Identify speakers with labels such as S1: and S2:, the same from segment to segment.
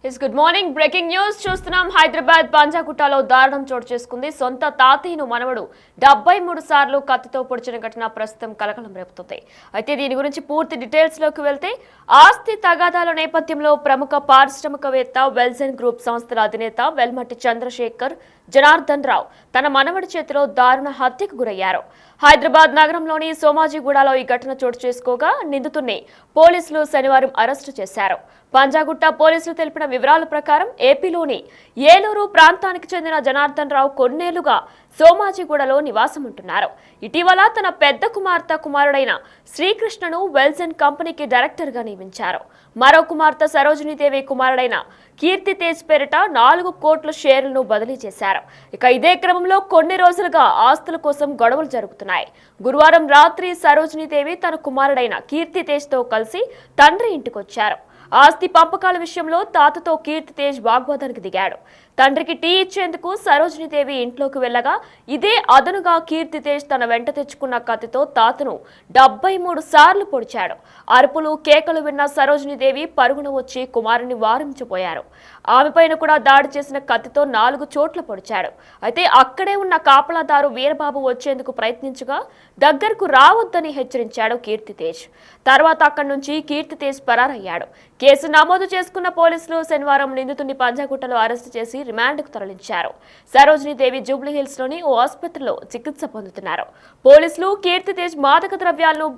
S1: Good morning. Breaking news చూస్తున్నాం. హైదరాబాద్ పంజాగుట్టలో దారుణం చోటు చేసుకుంది. సొంత తాతయ్యను మనవడు 73 సార్లు కత్తితో పొడిచిన ఘటన ప్రస్తుతం కలకలం రేపుతుంది. అయితే దీని గురించి పూర్తి డీటెయిల్స్ లోకి వెళ్తే ఆస్తి తగాదాల నేపథ్యంలో ప్రముఖ పారిశ్రామికవేత్త వెల్జన్ గ్రూప్ సంస్థల అధినేత వెల్మటి చంద్రశేఖర్ జనార్దన్ రావు తన మనవడి చేతిలో దారుణ హత్యకు గురయ్యారు. హైదరాబాద్ నగరంలోని సోమాజిగూడలో ఈ ఘటన చోటు చేసుకోగా నిందితుడిని పోలీసులు శనివారం అరెస్టు చేశారు. పంజాగుట్ట పోలీసులు తెలిపిన వివరాల ప్రకారం ఏపీలోని ఏలూరు ప్రాంతానికి చెందిన జనార్దన్ రావు కొన్నేళ్లుగా సోమాజిగూడలో నివాసం ఉంటున్నారు. ఇటీవల తన పెద్ద కుమారుడైన శ్రీకృష్ణను వెల్జన్ కంపెనీకి డైరెక్టర్ గా నియమించారు. మరో కుమార్తె సరోజినీదేవి కుమారుడైన కీర్తి తేజ్ పేరిట 4 కోట్ల షేర్లను బదిలీ చేశారు. ఇక ఇదే క్రమంలో కొన్ని రోజులుగా ఆస్తుల కోసం గొడవలు జరుగుతున్నాయి. గురువారం రాత్రి సరోజినీదేవి తన కుమారుడైన కీర్తి తేజ్ తో కలిసి తండ్రి ఇంటికొచ్చారు. ఆస్తి పంపకాల విషయంలో తాతతో కీర్తి తేజ్ వాగ్వాదానికి దిగాడు. తండ్రికి టీ ఇచ్చేందుకు సరోజినీదేవి ఇంట్లోకి వెళ్లగా ఇదే అదనుగా కీర్తి తేజ్ తన వెంట తెచ్చుకున్న కత్తితో తాతను 73 సార్లు పొడిచాడు. అరుపులు కేకలు విన్న సరోజినీదేవి పరుగున వచ్చి కుమారుని వారించిపోయారు. ఆమెపైన కూడా దాడి చేసిన కత్తితో 4 చోట్ల పొడిచాడు. అయితే అక్కడే ఉన్న కాపలాదారు వీరబాబు వచ్చేందుకు ప్రయత్నించగా దగ్గరకు రావద్దని హెచ్చరించాడు కీర్తి తేజ్. తర్వాత అక్కడి నుంచి కీర్తి తేజ్ పరారయ్యాడు. కేసు నమోదు చేసుకున్న పోలీసులు శనివారం నిందితుడిని పంజాగుట్టలో అరెస్టు చేసి రిమాండ్కు తరలించారు. సరోజినీదేవి జూబ్లీహిల్స్ లోని ఓ ఆసుపత్రిలో చికిత్స పొందుతున్నారు. పోలీసులు కీర్తి తేజ్ మాదక ద్రవ్యాలను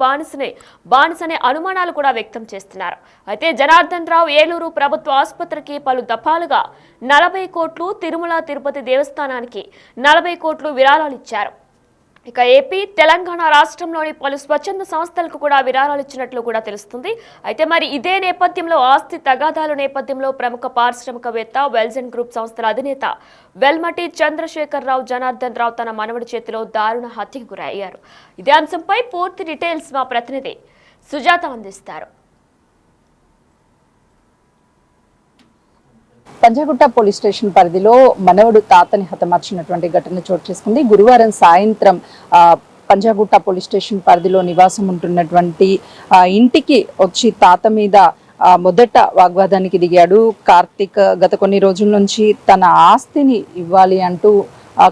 S1: బానిసనే అనుమానాలు కూడా వ్యక్తం చేస్తున్నారు. అయితే జనార్దన్ రావు ఏలూరు ప్రభుత్వ ఆసుపత్రికి పలు దఫాలుగా 40 కోట్లు, తిరుమల తిరుపతి దేవస్థానానికి 40 కోట్లు విరాళాలు ఇచ్చారు. ఇక ఏపీ, తెలంగాణ రాష్ట్రంలోని పలు స్వచ్ఛంద సంస్థలకు కూడా విరాళాలు ఇచ్చినట్లు కూడా తెలుస్తుంది. అయితే మరి ఇదే నేపథ్యంలో ఆస్తి తగాదాల నేపథ్యంలో ప్రముఖ పారిశ్రామికవేత్త వెల్జన్ గ్రూప్ సంస్థల అధినేత వెల్మటి చంద్రశేఖర్ రావు జనార్దన్ రావు తన మనవడి చేతిలో దారుణ హత్యకు గురయ్యారు. ఇదే అంశంపై పూర్తి డీటెయిల్స్ మా ప్రతినిధి సుజాత అందిస్తారు.
S2: పంజాగుట్ట పోలీస్ స్టేషన్ పరిధిలో మనవడు తాతని హతమార్చినటువంటి ఘటన చోటు చేసుకుంది. గురువారం సాయంత్రం పంజాగుట్ట పోలీస్ స్టేషన్ పరిధిలో నివాసం ఉంటున్నటువంటి ఇంటికి వచ్చి తాత మీద మొదట వాగ్వాదానికి దిగాడు కార్తీక్. గత కొన్ని రోజుల నుంచి తన ఆస్తిని ఇవ్వాలి అంటూ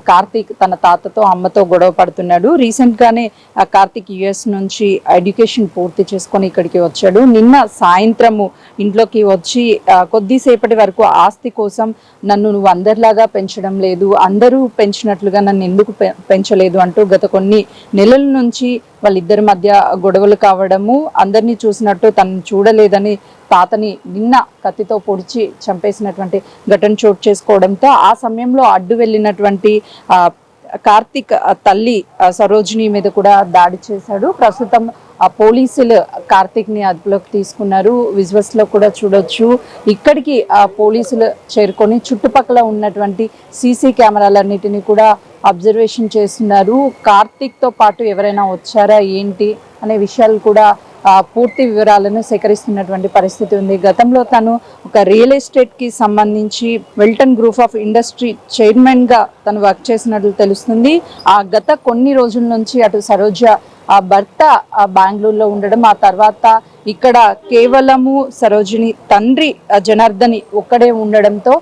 S2: కార్తీక్ తన తాతతో అమ్మతో గొడవ పడుతున్నాడు. రీసెంట్ గానే కార్తీక్ యుఎస్ నుంచి ఎడ్యుకేషన్ పూర్తి చేసుకొని ఇక్కడికి వచ్చాడు. నిన్న సాయంత్రము ఇంట్లోకి వచ్చి కొద్దిసేపటి వరకు ఆస్తి కోసం నువ్వు అందరిలాగా పెంచడం లేదు, అందరూ పెంచినట్లుగా నన్ను ఎందుకు పెంచలేదు అంటూ గత కొన్ని నెలల నుంచి వాళ్ళిద్దరి మధ్య గొడవలు కావడము, అందరినీ చూసినట్టు తను చూడలేదని తాతని నిన్న కత్తితో పొడిచి చంపేసినటువంటి ఘటన చోటు చేసుకోవడంతో ఆ సమయంలో అడ్డు వెళ్ళినటువంటి కార్తీక్ తల్లి సరోజిని మీద కూడా దాడి చేశాడు. ప్రస్తుతం పోలీసులు కార్తీక్ ని అదుపులోకి తీసుకున్నారు. విజువల్స్ లో కూడా చూడొచ్చు. ఇక్కడికి పోలీసులు చేరుకొని చుట్టుపక్కల ఉన్నటువంటి సీసీ కెమెరాలన్నిటిని కూడా అబ్జర్వేషన్ చేస్తున్నారు. కార్తీక్ తో పాటు ఎవరైనా వచ్చారా ఏంటి అనే విషయాలు కూడా పూర్తి వివరాలను సేకరిస్తున్నటువంటి పరిస్థితి ఉంది. గతంలో తను ఒక రియల్ ఎస్టేట్ కి సంబంధించి Welton group of industry chairman గా తను వర్క్ చేసినట్లు తెలుస్తుంది. ఆ గత కొన్ని రోజుల నుంచి అటు సరోజ భర్త బెంగళూరులో ఉండడం, ఆ తర్వాత ఇక్కడ కేవలము సరోజిని తండ్రి జనార్దని ఒక్కడే ఉండడంతో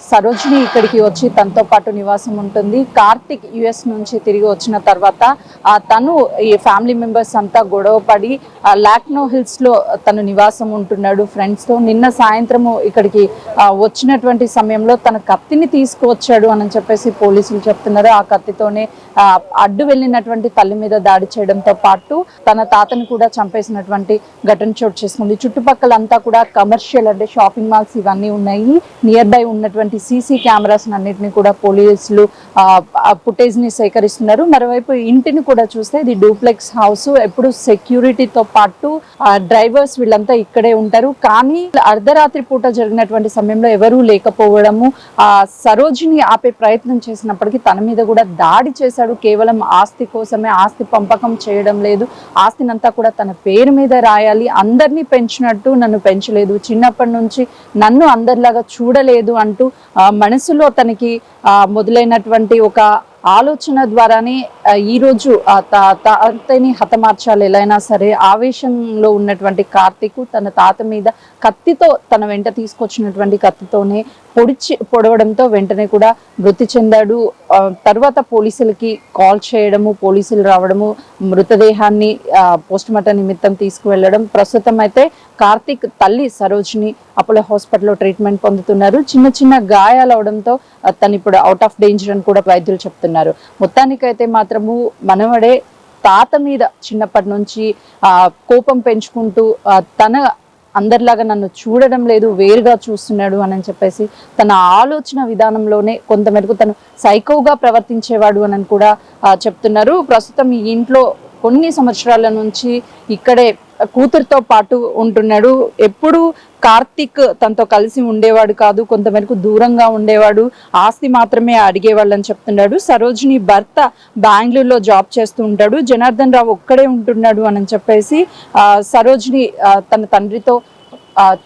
S2: సరోజిని ఇక్కడికి వచ్చి తనతో పాటు నివాసం ఉంటుంది. కార్తీక్ యుఎస్ నుంచి తిరిగి వచ్చిన తర్వాత తను ఈ ఫ్యామిలీ మెంబర్స్ అంతా గొడవ పడి లాక్నో హిల్స్ లో తను నివాసం ఉంటున్నాడు ఫ్రెండ్స్ తో. నిన్న సాయంత్రము ఇక్కడికి వచ్చినటువంటి సమయంలో తన కత్తిని తీసుకువచ్చాడు అని చెప్పేసి పోలీసులు చెప్తున్నారు. ఆ కత్తితోనే అడ్డు వెళ్ళినటువంటి తల్లి మీద దాడి చేయడంతో పాటు తన తాతని కూడా చంపేసినటువంటి ఘటన చోటు చేసుకుంది. చుట్టుపక్కలంతా కూడా కమర్షియల్ అంటే షాపింగ్ మాల్స్ ఇవన్నీ ఉన్నాయి. నియర్ బై ఉన్నటువంటి సీసీ కెమెరాస్ అన్నిటిని కూడా పోలీసులు ఫుటేజ్ ని సేకరిస్తున్నారు. మరోవైపు ఇంటిని కూడా చూస్తే ఇది డూప్లెక్స్ హౌస్. ఎప్పుడు సెక్యూరిటీతో పాటు డ్రైవర్స్ వీళ్ళంతా ఇక్కడే ఉంటారు. కానీ అర్ధరాత్రి పూట జరిగినటువంటి సమయంలో ఎవరూ లేకపోవడము, సరోజిని ఆపే ప్రయత్నం చేసినప్పటికీ తన మీద కూడా దాడి చేశాడు. కేవలం ఆస్తి కోసమే, ఆస్తి పంపకం చేయడం లేదు, ఆస్తినంతా కూడా తన పేరు మీద రాయాలి, అందరినీ పెంచినట్టు నన్ను పెంచలేదు, చిన్నప్పటి నుంచి నన్ను అందరిలాగా చూడలేదు అంటూ మనసులో తనకి మొదలైనటువంటి ఒక ఆలోచన ద్వారానే ఈ రోజు తాతని హతమార్చాలి ఎలా అయినా సరే ఆవేశంలో ఉన్నటువంటి కార్తీక్ తన తాత మీద కత్తితో తన వెంట తీసుకొచ్చినటువంటి కత్తితోనే పొడవడంతో వెంటనే కూడా మృతి చెందాడు. తర్వాత పోలీసులకి కాల్ చేయడము, పోలీసులు రావడము, మృతదేహాన్ని పోస్ట్ మార్టం నిమిత్తం తీసుకువెళ్ళడం. ప్రస్తుతం అయితే కార్తీక్ తల్లి సరోజిని అపోలో హాస్పిటల్లో ట్రీట్మెంట్ పొందుతున్నారు. చిన్న చిన్న గాయాలు అవడంతో తను ఇప్పుడు అవుట్ ఆఫ్ డేంజర్ అని కూడా వైద్యులు చెప్తున్నారు. మొత్తానికైతే మాత్రము మనవడే తాత మీద చిన్నప్పటి నుంచి కోపం పెంచుకుంటూ తన అందరిలాగా నన్ను చూడడం లేదు, వేరుగా చూస్తున్నాడు అని చెప్పేసి తన ఆలోచన విధానంలోనే కొంతమేరకు తను సైకోగా ప్రవర్తించేవాడు అని కూడా చెప్తున్నారు. ప్రస్తుతం ఈ ఇంట్లో కొన్ని సంవత్సరాల నుంచి ఇక్కడే కూతురుతో పాటు ఉంటున్నాడు. ఎప్పుడు కార్తీక్ తనతో కలిసి ఉండేవాడు కాదు, కొంతమేరకు దూరంగా ఉండేవాడు, ఆస్తి మాత్రమే అడిగేవాళ్ళని చెప్తున్నాడు. సరోజిని భర్త బెంగళూరులో జాబ్ చేస్తూ ఉంటాడు, జనార్దన్ రావు ఒక్కడే ఉంటున్నాడు అని చెప్పేసి సరోజిని తన తండ్రితో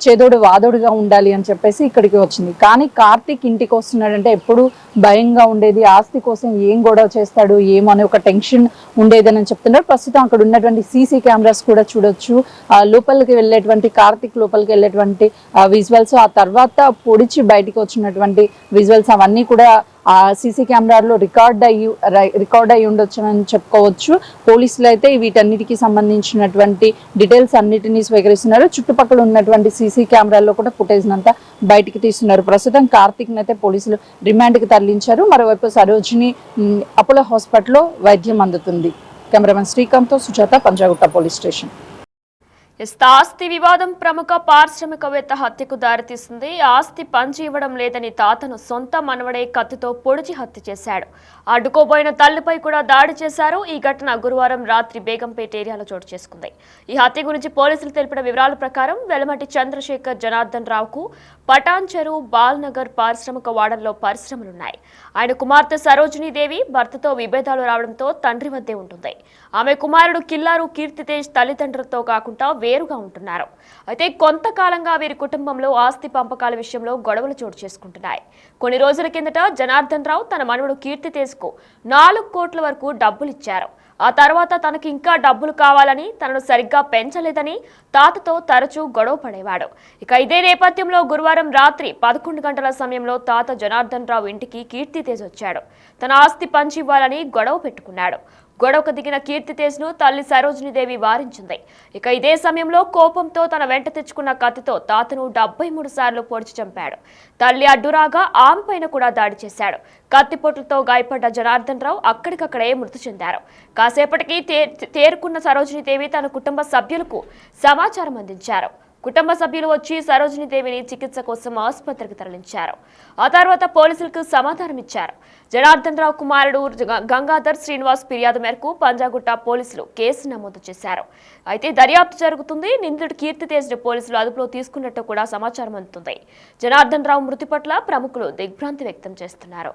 S2: చేదోడు వాదోడుగా ఉండాలి అని చెప్పేసి ఇక్కడికి వచ్చింది. కానీ కార్తీక్ ఇంటికి వస్తున్నాడంటే ఎప్పుడు భయంగా ఉండేది, ఆస్తి కోసం ఏం గొడవ చేస్తాడు ఏమో అనే ఒక టెన్షన్ ఉండేదని చెప్తున్నారు. ప్రస్తుతం అక్కడ ఉన్నటువంటి సీసీ కెమెరాస్ కూడా చూడొచ్చు. లోపలికి వెళ్ళేటువంటి కార్తీక్ లోపలికి వెళ్ళేటువంటి విజువల్స్, ఆ తర్వాత పొడిచి బయటికి వచ్చినటువంటి విజువల్స్ అవన్నీ కూడా ఆ సీసీ కెమెరాలో రికార్డ్ అయ్యి ఉండొచ్చు అని చెప్పుకోవచ్చు. పోలీసులు అయితే వీటన్నిటికీ సంబంధించినటువంటి డీటెయిల్స్ అన్నిటినీ స్వీకరిస్తున్నారు. చుట్టుపక్కల ఉన్నటువంటి సీసీ కెమెరాల్లో కూడా ఫుటేజ్ అంతా బయటికి తీస్తున్నారు. ప్రస్తుతం కార్తీక్ అయితే పోలీసులు రిమాండ్కి తరలించారు. మరోవైపు సరోజిని అపోలో హాస్పిటల్లో వైద్యం అందుతుంది. కెమెరామెన్ శ్రీకాంత్తో సుజాత, పంజాగుట్ట పోలీస్ స్టేషన్.
S1: ఆస్తి వివాదం ప్రముఖ పారిశ్రామికవేత్త హత్యకు దారితీస్తుంది. ఆస్తి పంచి ఇవ్వడం లేదని తాతను సొంత మనవడే కత్తితో పొడిచి హత్య చేశాడు. అడ్డుకోబోయిన తల్లిపై కూడా దాడి చేశారు. ఈ ఘటన గురువారం రాత్రి బేగంపేట ఏరియాలో చోటు చేసుకుంది. ఈ హత్య గురించి పోలీసులు తెలిపిన వివరాల ప్రకారం వెలమటి చంద్రశేఖర్ జనార్దన్ రావుకు పటాన్ చెరువు బాల్నగర్ పారిశ్రామిక వాడల్లో పరిశ్రమలున్నాయి. ఆయన కుమార్తె సరోజినీ దేవి భర్తతో విభేదాలు రావడంతో తండ్రి వద్దే ఉంటుంది. ఆమె కుమారుడు కిల్లారు కీర్తితేజ్ తల్లిదండ్రులతో కాకుండా వేరుగా ఉంటున్నారు. అయితే కొంతకాలంగా వీరి కుటుంబంలో ఆస్తి పంపకాల విషయంలో గొడవలు చోటు చేసుకుంటున్నాయి. కొన్ని రోజుల కిందట జనార్దన్ రావు తన మనవడు కీర్తితేజ్ కు 4 కోట్ల వరకు డబ్బులు ఇచ్చారు. ఆ తర్వాత తనకి ఇంకా డబ్బులు కావాలని, తనను సరిగ్గా పెంచలేదని తాతతో తరచూ గొడవ పడేవాడు. ఇక ఇదే నేపథ్యంలో గురువారం రాత్రి 11 గంటల సమయంలో తాత జనార్దన్ రావు ఇంటికి కీర్తితేజ్ వచ్చాడు. తన ఆస్తి పంచి ఇవ్వాలని గొడవ పెట్టుకున్నాడు. గొడవకు దిగిన కీర్తితేజ్ను తల్లి సరోజినీదేవి వారించింది. ఇక ఇదే సమయంలో కోపంతో తన వెంట తెచ్చుకున్న కత్తితో తాతను 73 సార్లు పొడిచి చంపాడు. తల్లి అడ్డురాగా ఆమె పైన కూడా దాడి చేశాడు. కత్తిపోట్లతో గాయపడ్డ జనార్దన్ రావు అక్కడికక్కడే మృతి చెందారు. కాసేపటికి తేరుకున్న సరోజినీదేవి తన కుటుంబ సభ్యులకు సమాచారం అందించారు. కుటుంబ సభ్యులు వచ్చి సరోజినీదేవిని చికిత్స కోసం ఆసుపత్రికి తరలించారు. ఆ తర్వాత పోలీసులకు సమాధానం ఇచ్చారు. జనార్దన్ రావు కుమారుడు గంగాధర్ శ్రీనివాస్ ఫిర్యాదు మేరకు పంజాగుట్ట పోలీసులు కేసు నమోదు చేశారు. అయితే దర్యాప్తు జరుగుతుంది. నిందితుడు కీర్తితేజ్ పోలీసులు అదుపులో తీసుకున్నట్టు కూడా సమాచారం అందుతుంది. జనార్దన్ రావు మృతి పట్ల ప్రముఖులు దిగ్భ్రాంతి వ్యక్తం చేస్తున్నారు.